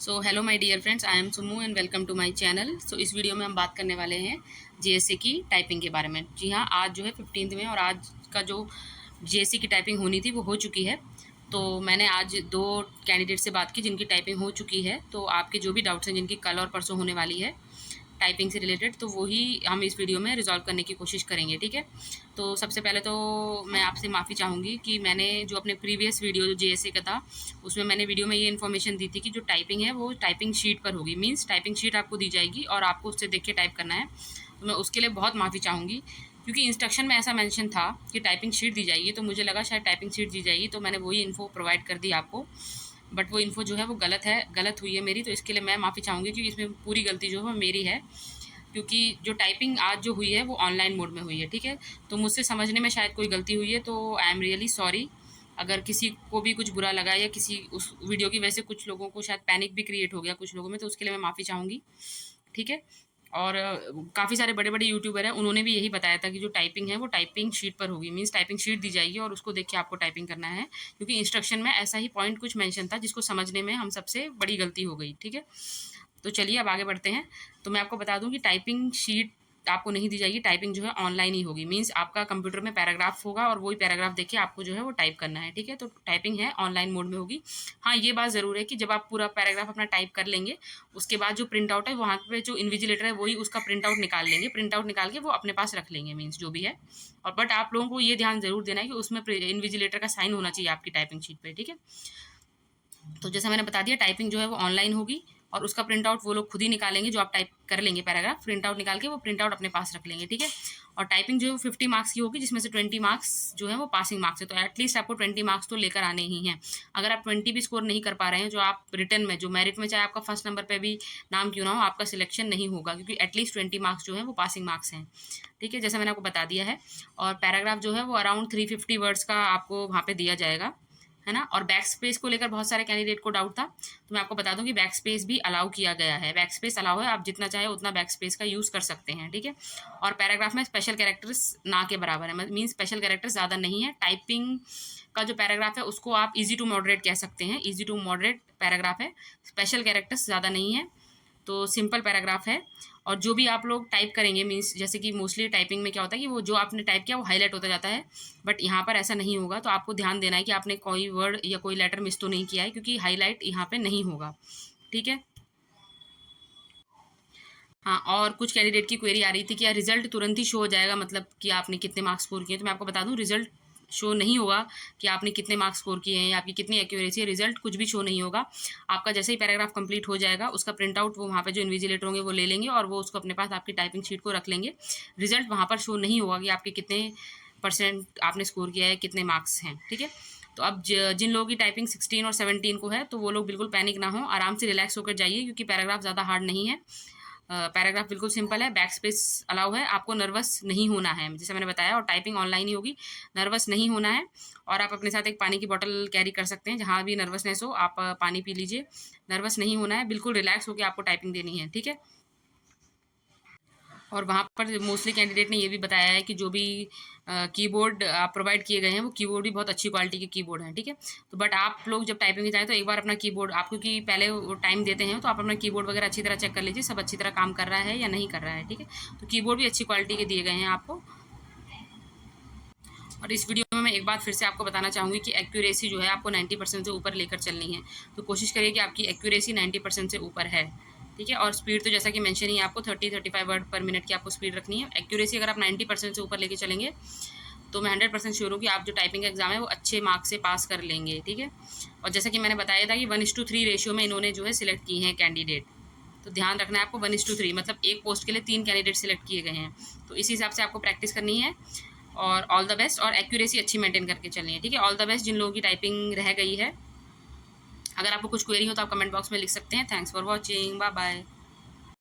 So hello my dear friends, I am Sumu and welcome to my channel. So इस video में हम बात करने वाले हैं जीएससी की टाइपिंग के बारे में। जी हाँ, आज जो है 15th में और आज का जो जीएससी की टाइपिंग होनी थी वो हो चुकी है। तो मैंने आज 2 कैंडिडेट से बात की जिनकी टाइपिंग हो चुकी है। तो आपके जो भी डाउट्स हैं जिनकी कल और परसों होने वाली है टाइपिंग से रिलेटेड, तो वही हम इस वीडियो में रिजॉल्व करने की कोशिश करेंगे। ठीक है, तो सबसे पहले तो मैं आपसे माफ़ी चाहूँगी कि मैंने जो अपने प्रीवियस वीडियो जो जीएससी का था उसमें मैंने वीडियो में ये इन्फॉर्मेशन दी थी कि जो टाइपिंग है वो टाइपिंग शीट पर होगी। मीन्स टाइपिंग शीट आपको दी जाएगी और आपको उससे देख के टाइप करना है। तो मैं उसके लिए बहुत माफ़ी चाहूँगी क्योंकि इंस्ट्रक्शन में ऐसा मेंशन था कि टाइपिंग शीट दी जाएगी, तो मुझे लगा शायद टाइपिंग शीट दी जाएगी, तो मैंने वही इन्फो प्रोवाइड कर दी आपको। बट वो इन्फो जो है वो गलत हुई है मेरी, तो इसके लिए मैं माफ़ी चाहूँगी क्योंकि इसमें पूरी गलती जो है वो मेरी है। क्योंकि जो टाइपिंग आज जो हुई है वो ऑनलाइन मोड में हुई है। ठीक है, तो मुझसे समझने में शायद कोई गलती हुई है, तो आई एम रियली सॉरी। अगर किसी को भी कुछ बुरा लगा या किसी उस वीडियो की वजह से कुछ लोगों को शायद पैनिक भी क्रिएट हो गया कुछ लोगों में, तो उसके लिए मैं माफ़ी चाहूँगी। ठीक है, और काफ़ी सारे बड़े बड़े यूट्यूबर हैं, उन्होंने भी यही बताया था कि जो टाइपिंग है वो टाइपिंग शीट पर होगी। मीन्स टाइपिंग शीट दी जाएगी और उसको देख के आपको टाइपिंग करना है, क्योंकि इंस्ट्रक्शन में ऐसा ही पॉइंट कुछ मेंशन था जिसको समझने में हम सबसे बड़ी गलती हो गई। ठीक है, तो चलिए अब आगे बढ़ते हैं। तो मैं आपको बता दूं कि टाइपिंग शीट आपको नहीं दी जाएगी, टाइपिंग जो है ऑनलाइन ही होगी। मीन्स आपका कंप्यूटर में पैराग्राफ होगा और वही पैराग्राफ देख के आपको जो है वो टाइप करना है। ठीक है, तो टाइपिंग है ऑनलाइन मोड में होगी। हाँ, ये बात ज़रूर है कि जब आप पूरा पैराग्राफ अपना टाइप कर लेंगे उसके बाद जो प्रिंट आउट है वहाँ पे जो इन्विजिलेटर है वही उसका प्रिंट आउट निकाल लेंगे, प्रिंट आउट निकाल के वो अपने पास रख लेंगे। मीन्स जो भी है, और बट आप लोगों को ये ध्यान ज़रूर देना है कि उसमें इन्विजिलेटर का साइन होना चाहिए आपकी टाइपिंग शीट पर। ठीक है, तो जैसा मैंने बता दिया टाइपिंग जो है वो ऑनलाइन होगी और उसका प्रिंट आउट वो लोग खुद ही निकालेंगे। जो आप टाइप कर लेंगे पैराग्राफ, प्रिंट आउट निकाल के वो प्रिंट आउट अपने पास रख लेंगे। ठीक है, और टाइपिंग जो है 50 मार्क्स की होगी, जिसमें से 20 मार्क्स जो है वो पासिंग मार्क्स है। तो एटलीस्ट आपको 20 मार्क्स तो लेकर आने ही हैं। अगर आप 20 भी स्कोर नहीं कर पा रहे हैं, जो आप रिटर्न में जो मेरिट में चाहे आपका फर्स्ट नंबर पर भी नाम क्यों ना हो, आपका सिलेक्शन नहीं होगा, क्योंकि एटलीस्ट 20 मार्क्स जो है वो पासिंग मार्क्स हैं। ठीक है, जैसा मैंने आपको बता दिया है। और पैराग्राफ जो है वो अराउंड 350 वर्ड्स का आपको वहाँ पे दिया जाएगा, है ना। और बैक स्पेस को लेकर बहुत सारे कैंडिडेट को डाउट था, तो मैं आपको बता दूं कि बैक स्पेस भी अलाउ किया गया है। बैक स्पेस अलाउ है, आप जितना चाहे उतना बैक स्पेस का यूज़ कर सकते हैं। ठीक है, और पैराग्राफ में स्पेशल कैरेक्टर्स ना के बराबर है, मीन स्पेशल कैरेक्टर्स ज़्यादा नहीं है। टाइपिंग का जो पैराग्राफ है उसको आप ईजी टू मॉडरेट कह सकते हैं, ईजी टू मॉडरेट पैराग्राफ है, स्पेशल कैरेक्टर्स ज़्यादा नहीं है, तो सिंपल पैराग्राफ है। और जो भी आप लोग टाइप करेंगे, मीन्स जैसे कि मोस्टली टाइपिंग में क्या होता है कि वो जो आपने टाइप किया वो हाईलाइट होता जाता है, बट यहाँ पर ऐसा नहीं होगा। तो आपको ध्यान देना है कि आपने कोई वर्ड या कोई लेटर मिस तो नहीं किया है, क्योंकि हाईलाइट यहाँ पे नहीं होगा। ठीक है, हाँ, और कुछ कैंडिडेट की क्वेरी आ रही थी कि यार रिजल्ट तुरंत ही शो हो जाएगा, मतलब कि आपने कितने मार्क्स स्कोर किए। तो मैं आपको बता दूं रिजल्ट शो नहीं होगा कि आपने कितने मार्क्स स्कोर किए हैं या आपकी कितनी एक्यूरेसी है। रिजल्ट कुछ भी शो नहीं होगा। आपका जैसे ही पैराग्राफ कंप्लीट हो जाएगा उसका प्रिंट आउट वो वहाँ पे जो इन्विजिलेटर होंगे वो ले लेंगे और वो उसको अपने पास आपकी टाइपिंग शीट को रख लेंगे। रिजल्ट वहाँ पर शो नहीं होगा कि आपके कितने परसेंट आपने स्कोर किया है, कितने मार्क्स हैं। ठीक है, तो अब जिन लोगों की टाइपिंग 16 और 17 को है, तो वो लोग बिल्कुल पैनिक ना हो, आराम से रिलैक्स होकर जाइए, क्योंकि पैराग्राफ ज़्यादा हार्ड नहीं है। पैराग्राफ बिल्कुल सिंपल है, बैक स्पेस अलाउ है, आपको नर्वस नहीं होना है जैसे मैंने बताया, और टाइपिंग ऑनलाइन ही होगी, नर्वस नहीं होना है। और आप अपने साथ एक पानी की बोतल कैरी कर सकते हैं, जहाँ भी नर्वसनेस हो आप पानी पी लीजिए। नर्वस नहीं होना है, बिल्कुल रिलैक्स होकर आपको टाइपिंग देनी है। ठीक है, और वहाँ पर मोस्टली कैंडिडेट ने ये भी बताया है कि जो भी कीबोर्ड आप प्रोवाइड किए गए हैं वो कीबोर्ड भी बहुत अच्छी क्वालिटी के कीबोर्ड हैं। ठीक है, तो बट आप लोग जब टाइपिंग में जाएँ तो एक बार अपना कीबोर्ड, आप क्योंकि पहले वो टाइम देते हैं, तो आप अपना कीबोर्ड वगैरह अच्छी तरह चेक कर लीजिए, सब अच्छी तरह काम कर रहा है या नहीं कर रहा है। ठीक है, तो कीबोर्ड भी अच्छी क्वालिटी के दिए गए हैं आपको। और इस वीडियो में मैं एक बात फिर से आपको बताना चाहूँगी कि एक्यूरेसी जो है आपको 90% से ऊपर लेकर चलनी है। तो कोशिश करिए कि आपकी एक्यूरेसी 90% से ऊपर है। ठीक है, और स्पीड तो जैसा कि मेंशन ही है, आपको 30-35 वर्ड पर मिनट की आपको स्पीड रखनी है। एक्यूरेसी अगर आप 90% से ऊपर लेके चलेंगे तो मैं 100% श्योर हूँ कि आप जो टाइपिंग एग्जाम है वो अच्छे मार्क्स से पास कर लेंगे। ठीक है, और जैसा कि मैंने बताया था कि 1:3 रेशियो में इन्होंने जो है सिलेक्ट किए हैं कैंडिडेट। तो ध्यान रखना है आपको, 1:3 मतलब एक पोस्ट के लिए 3 कैंडिडेट सिलेक्ट किए गए हैं। तो इसी हिसाब से आपको प्रैक्टिस करनी है। और ऑल द बेस्ट, और एक्यूरेसी अच्छी मेंटेन करके चलनी है। ठीक है, ऑल द बेस्ट जिन लोगों की टाइपिंग रह गई है। अगर आपको कुछ क्वेरी हो तो आप कमेंट बॉक्स में लिख सकते हैं। Thanks for watching, bye bye.